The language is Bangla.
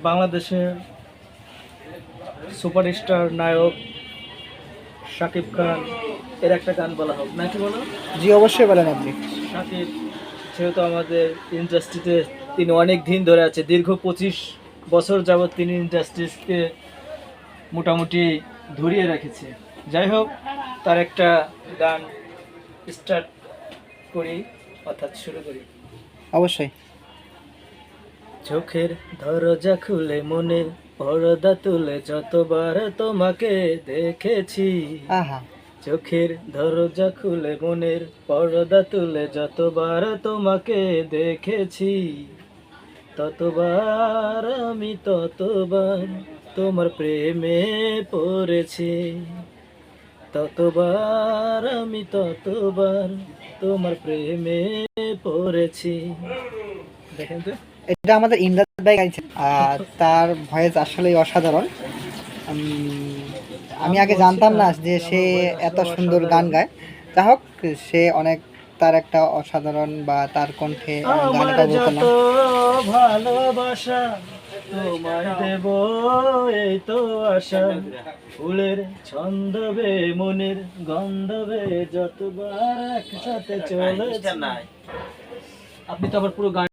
বাংলাদেশের সুপারস্টার নায়ক শাকিব খান এর একটা গান বলা হোক নাকি বলো? জি অবশ্যই বলেন আপনি। শাকিব যেহেতু আমাদের ইন্ডাস্ট্রিতে তিনি অনেক দিন ধরে আছে, দীর্ঘ 25 বছর যাবৎ তিনি ইন্ডাস্ট্রিজকে মোটামুটি ধরিয়ে রেখেছে। যাই হোক, তার একটা গান স্টার্ট করি, অর্থাৎ শুরু করি। অবশ্যই। চোখের দরজা খুলে মনের পর্দা তুলে যতবার তোমাকে দেখেছি, আহা। চোখের দরজা খুলে মনের পর্দা তুলে যতবার তোমাকে দেখেছি, ততবার আমি ততবার তোমার প্রেমে পড়েছি, ততবার আমি ততবার তোমার প্রেমে পড়েছি। দেখেন তো, এটা আমাদের ইমদাদ ভাই গাইছেন, আর তার ভয়েস আসলেই অসাধারণ। আমি আগে জানতাম না যে সে এত সুন্দর গান গায়। যা হোক, সে অনেক, তার একটা অসাধারণ বা তার কণ্ঠে গানে আমার পাবো যত না। ভালোবাসা তোমায় দেব, এই তো আশা, ফুলের ছন্দবে মনের গন্ধবে যতবার একসাথে চলে। আপনি তো আবার পুরো গান